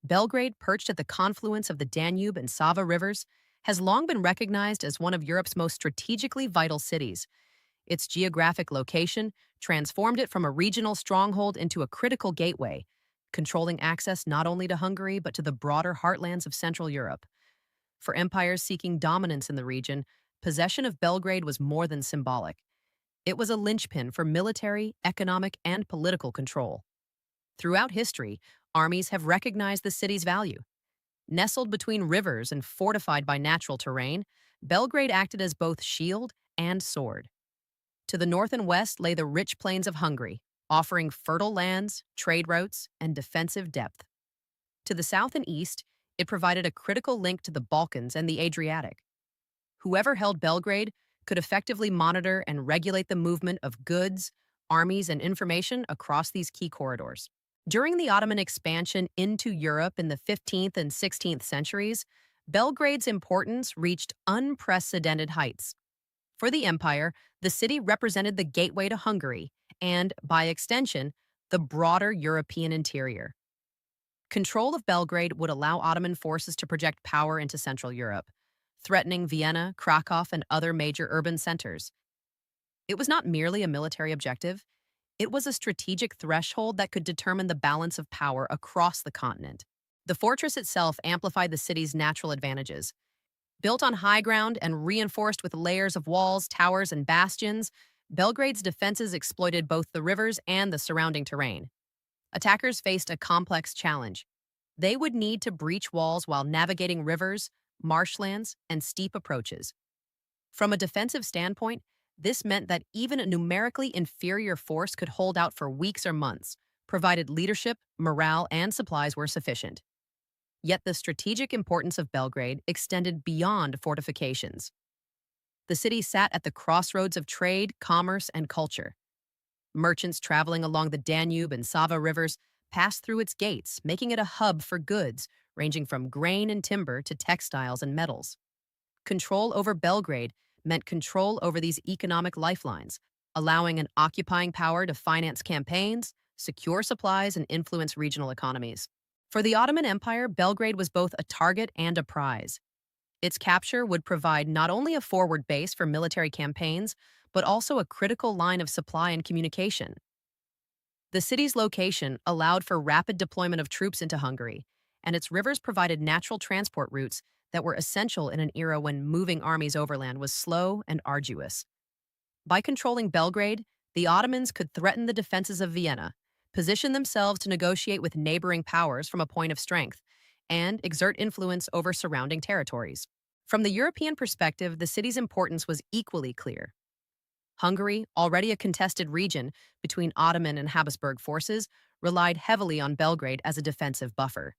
Belgrade, perched at the confluence of the Danube and Sava rivers, has long been recognized as one of Europe's most strategically vital cities. Its geographic location transformed it from a regional stronghold into a critical gateway, controlling access not only to Hungary but to the broader heartlands of Central Europe. For empires seeking dominance in the region, possession of Belgrade was more than symbolic. It was a linchpin for military, economic, and political control. Throughout history, armies have recognized the city's value. Nestled between rivers and fortified by natural terrain, Belgrade acted as both shield and sword. To the north and west lay the rich plains of Hungary, offering fertile lands, trade routes, and defensive depth. To the south and east, it provided a critical link to the Balkans and the Adriatic. Whoever held Belgrade could effectively monitor and regulate the movement of goods, armies, and information across these key corridors. During the Ottoman expansion into Europe in the 15th and 16th centuries, Belgrade's importance reached unprecedented heights. For the empire, the city represented the gateway to Hungary and, by extension, the broader European interior. Control of Belgrade would allow Ottoman forces to project power into Central Europe, threatening Vienna, Krakow, and other major urban centers. It was not merely a military objective, it was a strategic threshold that could determine the balance of power across the continent. The fortress itself amplified the city's natural advantages. Built on high ground and reinforced with layers of walls, towers, and bastions, Belgrade's defenses exploited both the rivers and the surrounding terrain. Attackers faced a complex challenge. They would need to breach walls while navigating rivers, marshlands, and steep approaches. From a defensive standpoint, this meant that even a numerically inferior force could hold out for weeks or months, provided leadership, morale, and supplies were sufficient. Yet the strategic importance of Belgrade extended beyond fortifications. The city sat at the crossroads of trade, commerce, and culture. Merchants traveling along the Danube and Sava rivers passed through its gates, making it a hub for goods ranging from grain and timber to textiles and metals. Control over Belgrade meant control over these economic lifelines, allowing an occupying power to finance campaigns, secure supplies, and influence regional economies. For the Ottoman Empire, Belgrade was both a target and a prize. Its capture would provide not only a forward base for military campaigns, but also a critical line of supply and communication. The city's location allowed for rapid deployment of troops into Hungary, and its rivers provided natural transport routes that were essential in an era when moving armies overland was slow and arduous. By controlling Belgrade, the Ottomans could threaten the defenses of Vienna, position themselves to negotiate with neighboring powers from a point of strength, and exert influence over surrounding territories. From the European perspective, the city's importance was equally clear. Hungary, already a contested region between Ottoman and Habsburg forces, relied heavily on Belgrade as a defensive buffer.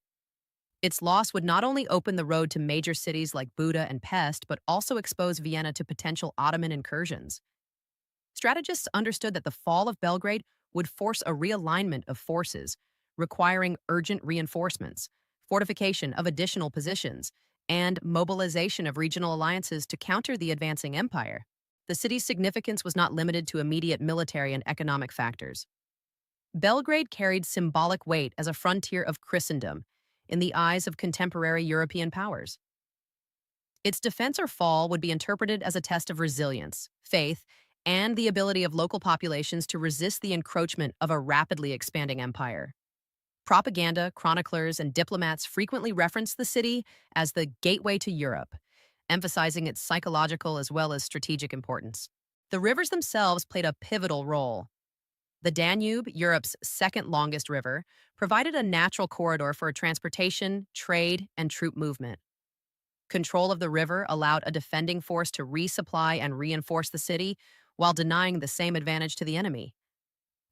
Its loss would not only open the road to major cities like Buda and Pest, but also expose Vienna to potential Ottoman incursions. Strategists understood that the fall of Belgrade would force a realignment of forces, requiring urgent reinforcements, fortification of additional positions, and mobilization of regional alliances to counter the advancing empire. The city's significance was not limited to immediate military and economic factors. Belgrade carried symbolic weight as a frontier of Christendom in the eyes of contemporary European powers. Its defense or fall would be interpreted as a test of resilience, faith, and the ability of local populations to resist the encroachment of a rapidly expanding empire. Propaganda, chroniclers, and diplomats frequently referenced the city as the gateway to Europe, emphasizing its psychological as well as strategic importance. The rivers themselves played a pivotal role. The Danube, Europe's second longest river, provided a natural corridor for transportation, trade, and troop movement. Control of the river allowed a defending force to resupply and reinforce the city while denying the same advantage to the enemy.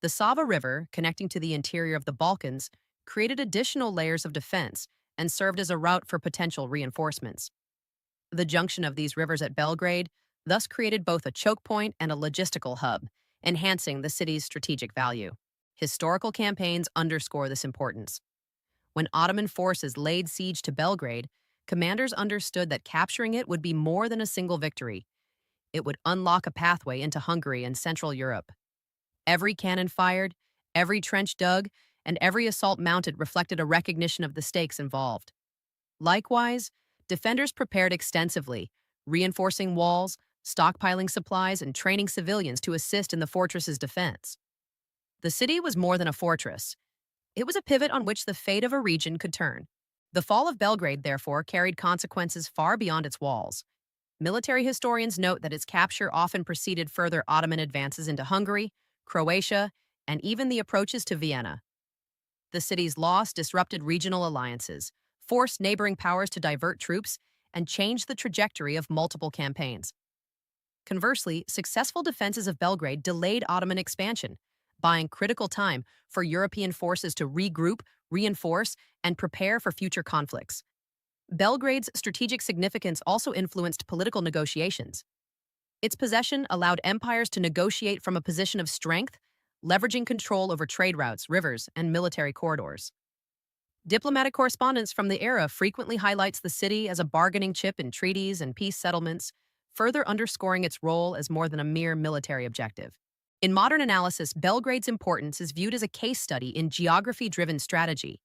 The Sava River, connecting to the interior of the Balkans, created additional layers of defense and served as a route for potential reinforcements. The junction of these rivers at Belgrade thus created both a choke point and a logistical hub, enhancing the city's strategic value. Historical campaigns underscore this importance. When Ottoman forces laid siege to Belgrade, commanders understood that capturing it would be more than a single victory. It would unlock a pathway into Hungary and Central Europe. Every cannon fired, every trench dug, and every assault mounted reflected a recognition of the stakes involved. Likewise, defenders prepared extensively, reinforcing walls, stockpiling supplies, and training civilians to assist in the fortress's defense. The city was more than a fortress. It was a pivot on which the fate of a region could turn. The fall of Belgrade, therefore, carried consequences far beyond its walls. Military historians note that its capture often preceded further Ottoman advances into Hungary, Croatia, and even the approaches to Vienna. The city's loss disrupted regional alliances, forced neighboring powers to divert troops, and changed the trajectory of multiple campaigns. Conversely, successful defenses of Belgrade delayed Ottoman expansion, buying critical time for European forces to regroup, reinforce, and prepare for future conflicts. Belgrade's strategic significance also influenced political negotiations. Its possession allowed empires to negotiate from a position of strength, leveraging control over trade routes, rivers, and military corridors. Diplomatic correspondence from the era frequently highlights the city as a bargaining chip in treaties and peace settlements, further underscoring its role as more than a mere military objective. In modern analysis, Belgrade's importance is viewed as a case study in geography-driven strategy.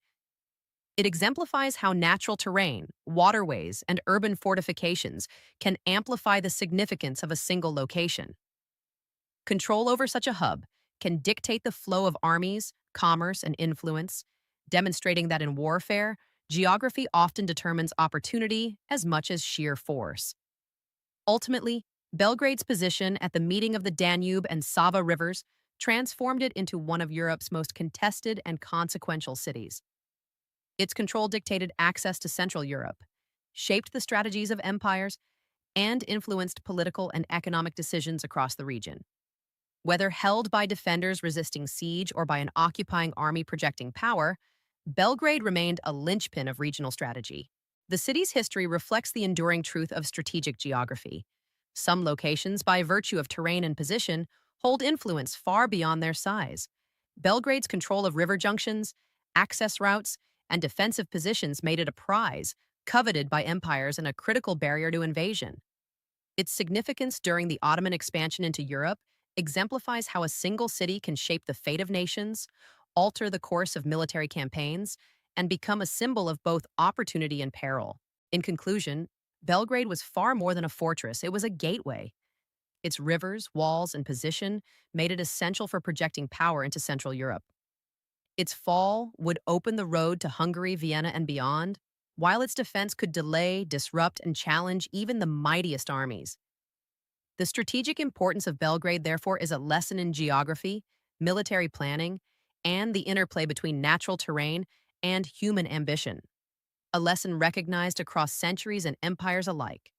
It exemplifies how natural terrain, waterways, and urban fortifications can amplify the significance of a single location. Control over such a hub can dictate the flow of armies, commerce, and influence, demonstrating that in warfare, geography often determines opportunity as much as sheer force. Ultimately, Belgrade's position at the meeting of the Danube and Sava rivers transformed it into one of Europe's most contested and consequential cities. Its control dictated access to Central Europe, shaped the strategies of empires, and influenced political and economic decisions across the region. Whether held by defenders resisting siege or by an occupying army projecting power, Belgrade remained a linchpin of regional strategy. The city's history reflects the enduring truth of strategic geography. Some locations, by virtue of terrain and position, hold influence far beyond their size. Belgrade's control of river junctions, access routes, and defensive positions made it a prize, coveted by empires and a critical barrier to invasion. Its significance during the Ottoman expansion into Europe exemplifies how a single city can shape the fate of nations, alter the course of military campaigns, and become a symbol of both opportunity and peril. In conclusion, Belgrade was far more than a fortress, it was a gateway. Its rivers, walls, and position made it essential for projecting power into Central Europe. Its fall would open the road to Hungary, Vienna, and beyond, while its defense could delay, disrupt, and challenge even the mightiest armies. The strategic importance of Belgrade, therefore, is a lesson in geography, military planning, and the interplay between natural terrain and human ambition. A lesson recognized across centuries and empires alike.